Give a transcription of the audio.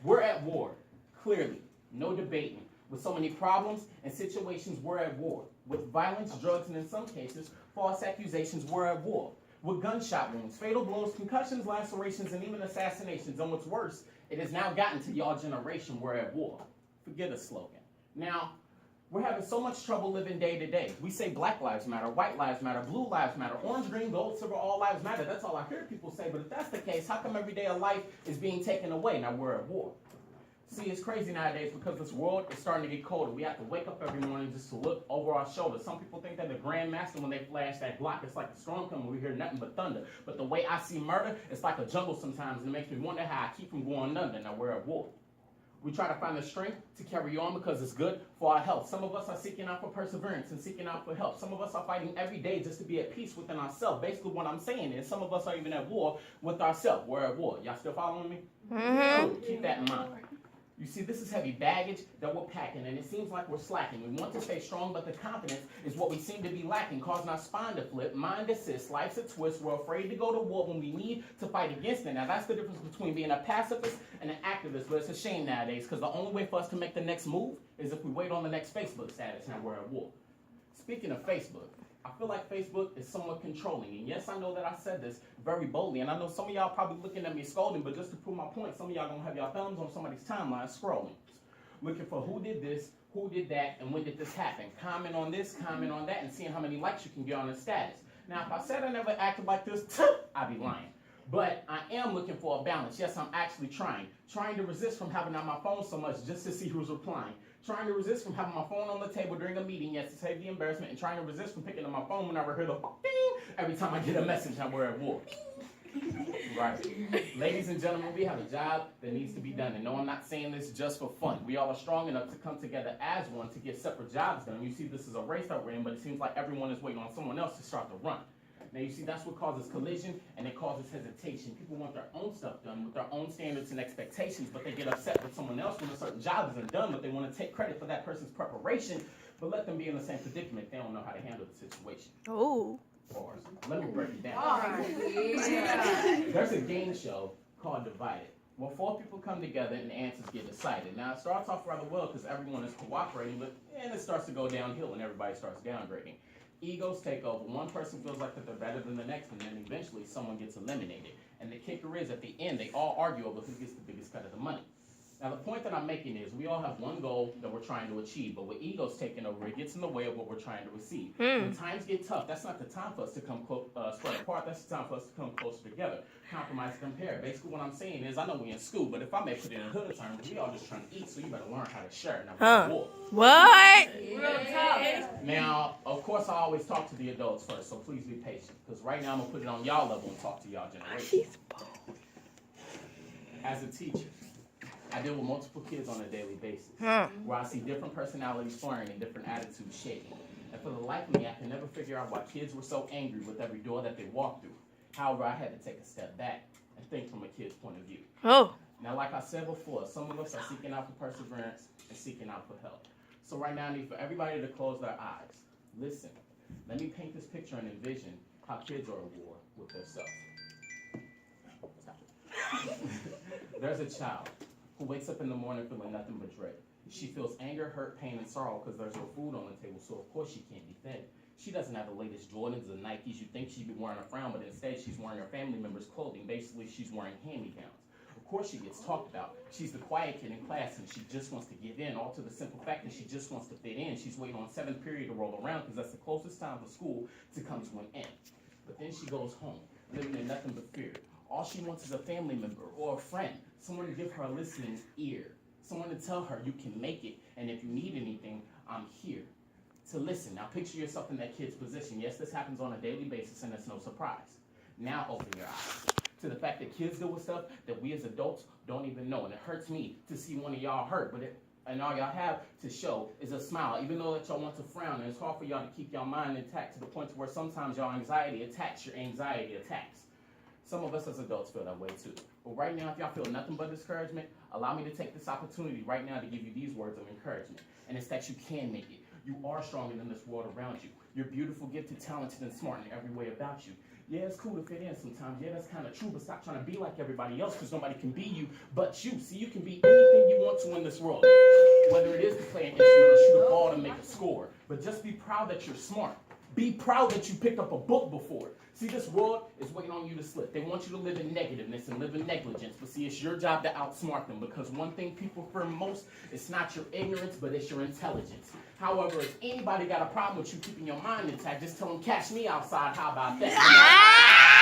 We're at war, clearly, no debating. With so many problems and situations, we're at war. With violence, drugs, and in some cases, false accusations, we're at war. With gunshot wounds, fatal blows, concussions, lacerations, and even assassinations. And what's worse, it has now gotten to y'all generation, we're at war. Forget a slogan. Now, we're having so much trouble living day to day. We say Black Lives Matter, White Lives Matter, Blue Lives Matter, Orange, Green, Gold, Silver, all lives matter. That's all I hear people say. But if that's the case, how come every day of life is being taken away? Now we're at war. See, it's crazy nowadays because this world is starting to get colder. We have to wake up every morning just to look over our shoulders. Some people think that the Grandmaster, when they flash that Glock, it's like a storm coming. We hear nothing but thunder. But the way I see murder, it's like a jungle sometimes, and it makes me wonder how I keep from going under. Now we're at war. We try to find the strength to carry on because it's good for our health. Some of us are seeking out for perseverance and seeking out for help. Some of us are fighting every day just to be at peace within ourselves. Basically, what I'm saying is some of us are even at war with ourselves. We're at war. Y'all still following me? Mm-hmm. Cool. Keep that in mind. You see, this is heavy baggage that we're packing, and it seems like we're slacking. We want to stay strong, but the confidence is what we seem to be lacking, causing our spine to flip, mind assist, life's a twist. We're afraid to go to war when we need to fight against it. Now, that's the difference between being a pacifist and an activist, but it's a shame nowadays, because the only way for us to make the next move is if we wait on the next Facebook status. Now we're at war. Speaking of Facebook, I feel like Facebook is somewhat controlling. And yes, I know that I said this very boldly. And I know some of y'all probably looking at me scolding, but just to prove my point, some of y'all gonna have your thumbs on somebody's timeline scrolling. Looking for who did this, who did that, and when did this happen. Comment on this, comment on that, and seeing how many likes you can get on the status. Now, if I said I never acted like this, I'd be lying. But I am looking for a balance. Yes, I'm actually trying to resist from having on my phone so much just to see who's replying. Trying to resist from having my phone on the table during a meeting, yes, to save the embarrassment, and trying to resist from picking up my phone whenever I hear the ding every time I get a message that we're at war. Right. Ladies and gentlemen, we have a job that needs to be done. And no, I'm not saying this just for fun. We all are strong enough to come together as one to get separate jobs done. You see, this is a race that we're in, but it seems like everyone is waiting on someone else to start the run. Now, you see, that's what causes collision, and it causes hesitation. People want their own stuff done with their own standards and expectations, but they get upset with someone else when a certain job isn't done, but they want to take credit for that person's preparation, but let them be in the same predicament. They don't know how to handle the situation. Oh. Or, let me break it down. There's a game show called Divided, where 4 people come together and the answers get decided. Now, it starts off rather well because everyone is cooperating, but then it starts to go downhill when everybody starts downgrading. Egos take over. One person feels like that they're better than the next, and then eventually someone gets eliminated. And the kicker is, at the end, they all argue over who gets the biggest cut of the money. Now, the point that I'm making is we all have one goal that we're trying to achieve, but with egos taking over, it gets in the way of what we're trying to receive. When times get tough, that's not the time for us to come spread apart. That's the time for us to come closer together, compromise, compare. Basically, what I'm saying is, I know we're in school, but if I may put it in hood terms, we all just trying to eat, so you better learn how to share. Now, war. What? Now, of course, I always talk to the adults first, so please be patient, because right now I'm going to put it on y'all level and talk to y'all generation. As a teacher, I deal with multiple kids on a daily basis, where I see different personalities flaring and different attitudes shaking. And for the life of me, I can never figure out why kids were so angry with every door that they walked through. However, I had to take a step back and think from a kid's point of view. Oh. Now, like I said before, some of us are seeking out for perseverance and seeking out for help. So right now, I need for everybody to close their eyes. Listen, let me paint this picture and envision how kids are at war with themselves. There's a child who wakes up in the morning feeling nothing but dread. She feels anger, hurt, pain, and sorrow because there's no food on the table, so of course she can't be fed. She doesn't have the latest Jordans or Nikes. You think she'd be wearing a frown, but instead she's wearing her family members' clothing. Basically, she's wearing hand-me-downs. Of course she gets talked about. She's the quiet kid in class, and she just wants to give in, all to the simple fact that she just wants to fit in. She's waiting on 7th period to roll around because that's the closest time for school to come to an end. But then she goes home, living in nothing but fear. All she wants is a family member or a friend, someone to give her a listening ear, someone to tell her you can make it, and if you need anything, I'm here to listen. Now picture yourself in that kid's position. Yes, this happens on a daily basis, and it's no surprise. Now open your eyes to the fact that kids deal with stuff that we as adults don't even know, and it hurts me to see one of y'all hurt, and all y'all have to show is a smile, even though that y'all want to frown, and it's hard for y'all to keep your mind intact to the point to where sometimes your anxiety attacks your anxiety attacks. Some of us as adults feel that way too. But right now, if y'all feel nothing but discouragement, allow me to take this opportunity right now to give you these words of encouragement. And it's that you can make it. You are stronger than this world around you. You're beautiful, gifted, talented, and smart in every way about you. Yeah, it's cool to fit in sometimes. Yeah, that's kind of true, but stop trying to be like everybody else because nobody can be you but you. See, you can be anything you want to in this world. Whether it is to play an instrument or shoot a ball to make a score. But just be proud that you're smart. Be proud that you picked up a book before. See, this world is waiting on you to slip. They want you to live in negativeness and live in negligence. But see, it's your job to outsmart them because one thing people fear most is not your ignorance, but it's your intelligence. However, if anybody got a problem with you keeping your mind intact, just tell them, catch me outside. How about that?